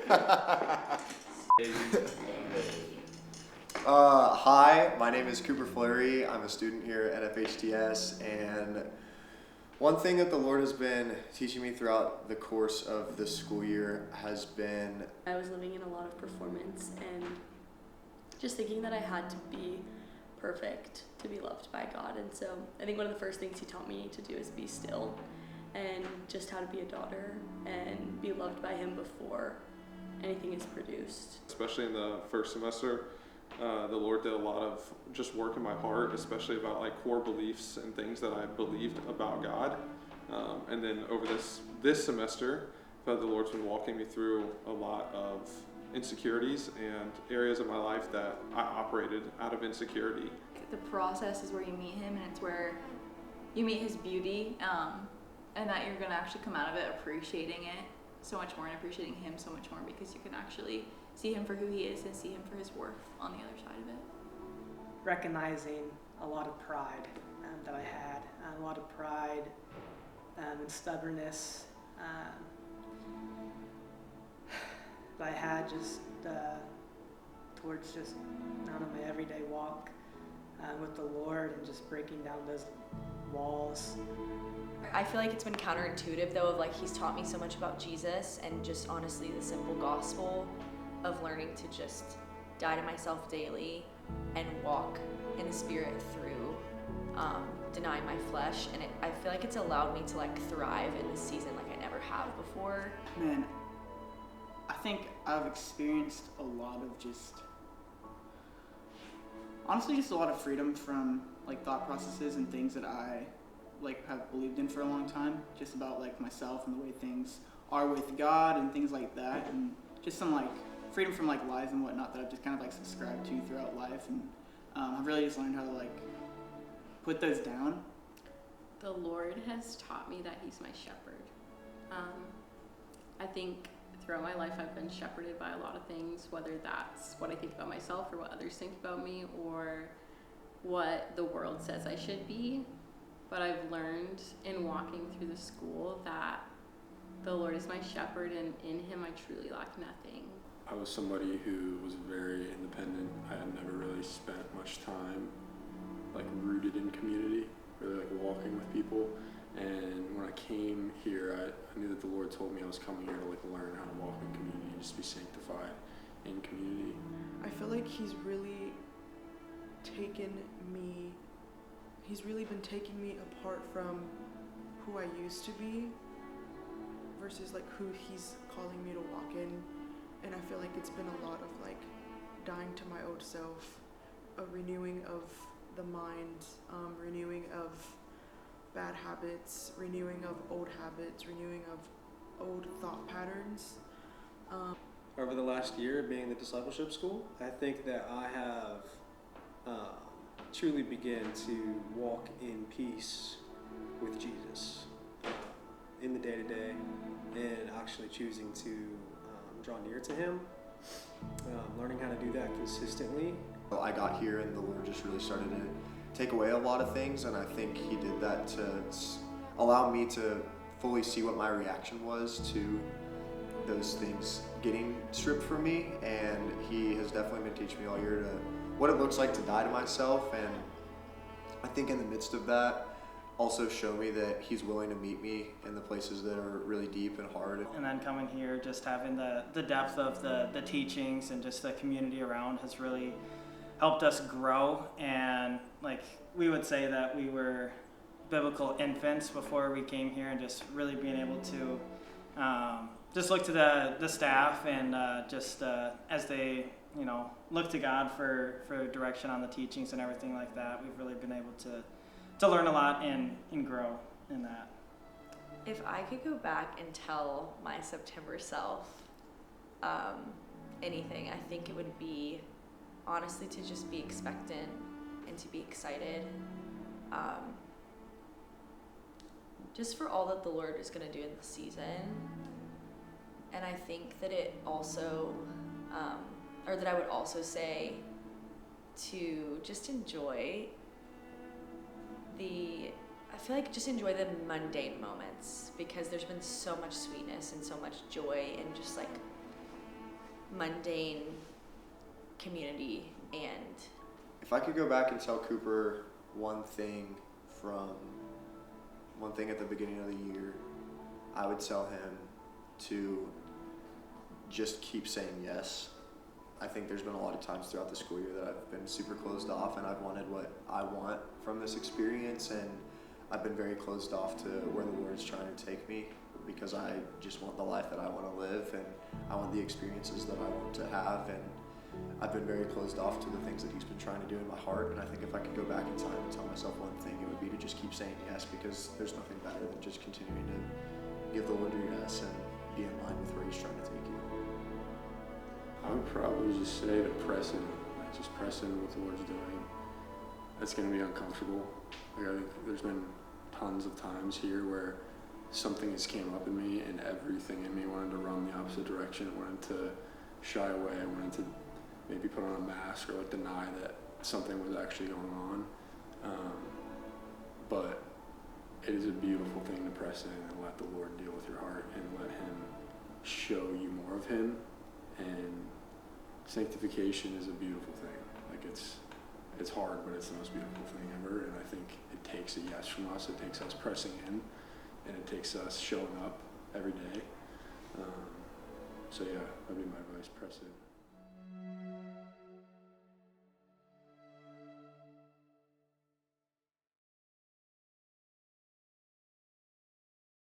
Hi, my name is Cooper Fleury. I'm a student here at FHDS, and one thing that the Lord has been teaching me throughout the course of this school year has been... I was living in a lot of performance and just thinking that I had to be perfect to be loved by God. And so I think one of the first things He taught me to do is be still and just how to be a daughter and be loved by Him before anything is produced. Especially in the first semester, the Lord did a lot of just work in my heart, especially about like core beliefs and things that I believed about God. And then over this semester, I felt the Lord's been walking me through a lot of insecurities and areas of my life that I operated out of insecurity. The process is where you meet Him, and it's where you meet His beauty, and that you're going to actually come out of it appreciating it so much more and appreciating Him so much more, because you can actually see Him for who He is and see Him for His worth on the other side of it. Recognizing a lot of pride that I had, a lot of pride and stubbornness that I had just towards just not on my everyday walk with the Lord, and just breaking down those walls. I feel like it's been counterintuitive though, of like He's taught me so much about Jesus and just honestly the simple gospel of learning to just die to myself daily and walk in the Spirit through denying my flesh. And I feel like it's allowed me to like thrive in this season like I never have before. Man, I think I've experienced a lot of honestly just a lot of freedom from like thought processes and things that I like have believed in for a long time, just about like myself and the way things are with God and things like that, and just some like freedom from like lies and whatnot that I've just kind of like subscribed to throughout life, and I've really just learned how to like put those down. The Lord has taught me that He's my shepherd. I think throughout my life I've been shepherded by a lot of things, whether that's what I think about myself or what others think about me or what the world says I should be. But I've learned in walking through the school that the Lord is my shepherd, and in Him I truly lack nothing. I was somebody who was very independent. I had never really spent much time like rooted in community, really like walking with people. And when I came here, I knew that the Lord told me I was coming here to like learn how to walk in community and just be sanctified in community. I feel like He's really been taking me apart from who I used to be versus like who He's calling me to walk in. And I feel like it's been a lot of like dying to my old self, a renewing of the mind, renewing of bad habits, renewing of old habits, renewing of old thought patterns. Over the last year being the discipleship school, I think that I have truly began to walk in peace with Jesus in the day-to-day, and actually choosing to draw near to Him, learning how to do that consistently. I got here and the Lord just really started to take away a lot of things, and I think He did that to allow me to fully see what my reaction was to those things getting stripped from me. And He has definitely been teaching me all year to what it looks like to die to myself, and I think in the midst of that also show me that He's willing to meet me in the places that are really deep and hard. And then coming here, just having the depth of the teachings and just the community around has really helped us grow. And like we would say that we were biblical infants before we came here, and just really being able to just look to the staff and as they look to God for direction on the teachings and everything like that. We've really been able to learn a lot and grow in that. If I could go back and tell my September self anything, I think it would be honestly to just be expectant and to be excited, just for all that the Lord is going to do in the season. And I think that it also, or that I would also say to just enjoy I feel like just enjoy the mundane moments, because there's been so much sweetness and so much joy and just like mundane community. And If I could go back and tell Cooper one thing at the beginning of the year, I would tell him to just keep saying yes. I think there's been a lot of times throughout the school year that I've been super closed off, and I've wanted what I want from this experience, and I've been very closed off to where the Lord's trying to take me, because I just want the life that I want to live, and I want the experiences that I want to have, and I've been very closed off to the things that He's been trying to do in my heart. And I think if I could go back in time and tell myself one thing, it would be to just keep saying yes, because there's nothing better than just continuing to give the Lord your yes and be in line with where He's trying to take you. I would probably just say to press in, like just press in what the Lord's doing. That's going to be uncomfortable. Like I think there's been tons of times here where something has came up in me and everything in me wanted to run the opposite direction, wanted to shy away, wanted to maybe put on a mask or like deny that something was actually going on. But it is a beautiful thing to press in and let the Lord deal with your heart and let Him show you more of Him. And sanctification is a beautiful thing. Like it's hard, but it's the most beautiful thing ever. And I think it takes a yes from us. It takes us pressing in, and it takes us showing up every day. So yeah, that'd be my advice. Press in.